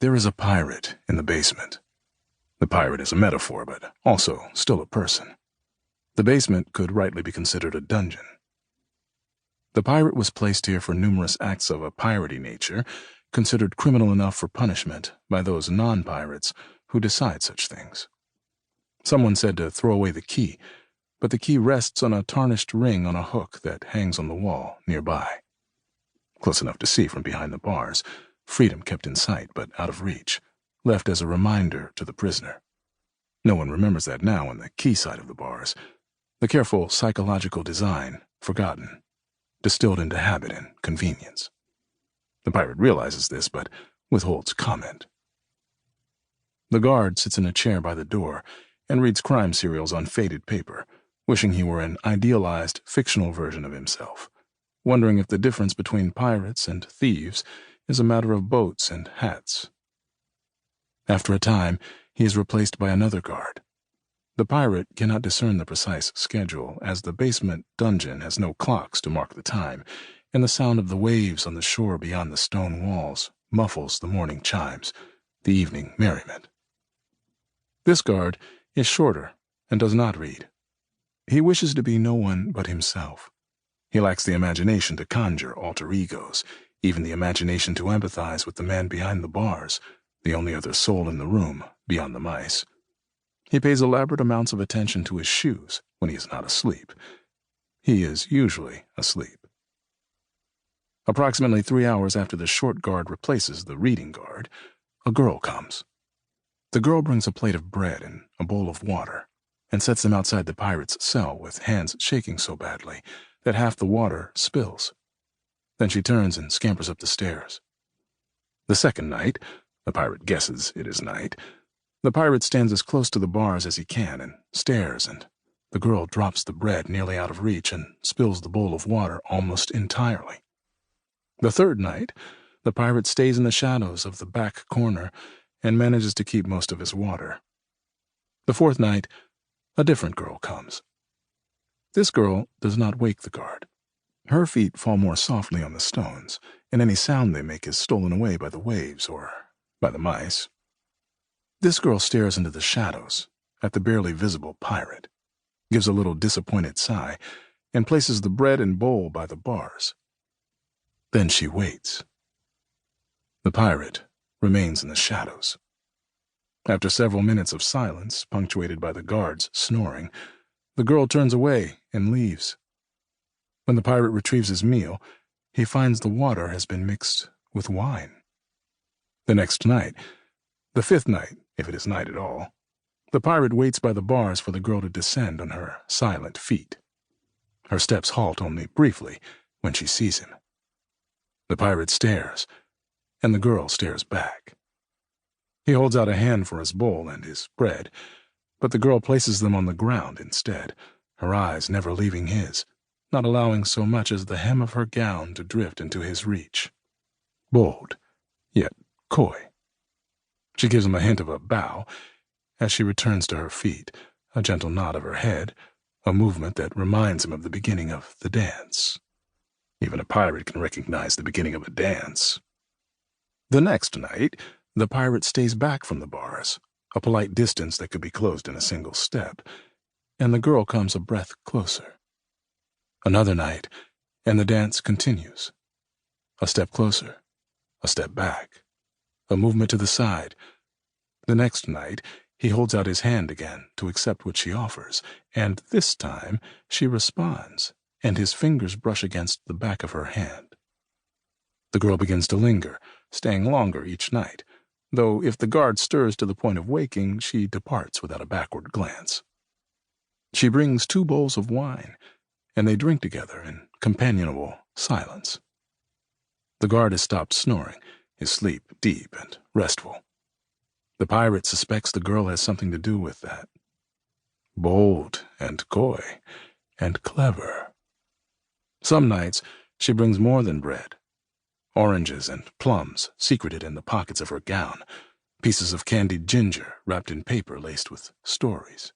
There is a pirate in the basement. The pirate is a metaphor, but also still a person. The basement could rightly be considered a dungeon. The pirate was placed here for numerous acts of a piratey nature, considered criminal enough for punishment by those non-pirates who decide such things. Someone said to throw away the key, but the key rests on a tarnished ring on a hook that hangs on the wall nearby. Close enough to see from behind the bars, freedom kept in sight but out of reach, left as a reminder to the prisoner. No one remembers that now on the quay side of the bars. The careful psychological design, forgotten, distilled into habit and convenience. The pirate realizes this, but withholds comment. The guard sits in a chair by the door and reads crime serials on faded paper, wishing he were an idealized, fictional version of himself, wondering if the difference between pirates and thieves is a matter of boats and hats. After a time, he is replaced by another guard. The pirate cannot discern the precise schedule, as the basement dungeon has no clocks to mark the time, and the sound of the waves on the shore beyond the stone walls muffles the morning chimes, the evening merriment. This guard is shorter and does not read. He wishes to be no one but himself. He lacks the imagination to conjure alter egos, even the imagination to empathize with the man behind the bars, the only other soul in the room beyond the mice. He pays elaborate amounts of attention to his shoes when he is not asleep. He is usually asleep. Approximately 3 hours after the short guard replaces the reading guard, a girl comes. The girl brings a plate of bread and a bowl of water, and sets them outside the pirate's cell with hands shaking so badly that half the water spills. Then she turns and scampers up the stairs. The second night, the pirate guesses it is night, the pirate stands as close to the bars as he can and stares, and the girl drops the bread nearly out of reach and spills the bowl of water almost entirely. The third night, the pirate stays in the shadows of the back corner and manages to keep most of his water. The fourth night, a different girl comes. This girl does not wake the guard. Her feet fall more softly on the stones, and any sound they make is stolen away by the waves or by the mice. This girl stares into the shadows at the barely visible pirate, gives a little disappointed sigh, and places the bread and bowl by the bars. Then she waits. The pirate remains in the shadows. After several minutes of silence, punctuated by the guards snoring, the girl turns away and leaves. When the pirate retrieves his meal, he finds the water has been mixed with wine. The next night, the fifth night, if it is night at all, the pirate waits by the bars for the girl to descend on her silent feet. Her steps halt only briefly when she sees him. The pirate stares, and the girl stares back. He holds out a hand for his bowl and his bread, but the girl places them on the ground instead, her eyes never leaving his, not allowing so much as the hem of her gown to drift into his reach. Bold, yet coy. She gives him a hint of a bow as she returns to her feet, a gentle nod of her head, a movement that reminds him of the beginning of the dance. Even a pirate can recognize the beginning of a dance. The next night, the pirate stays back from the bars, a polite distance that could be closed in a single step, and the girl comes a breath closer. Another night, and the dance continues. A step closer, a step back, a movement to the side. The next night, he holds out his hand again to accept what she offers, and this time she responds, and his fingers brush against the back of her hand. The girl begins to linger, staying longer each night, though if the guard stirs to the point of waking, she departs without a backward glance. She brings 2 bowls of wine, and they drink together in companionable silence. The guard has stopped snoring, his sleep deep and restful. The pirate suspects the girl has something to do with that. Bold and coy and clever. Some nights she brings more than bread. Oranges and plums secreted in the pockets of her gown, pieces of candied ginger wrapped in paper laced with stories.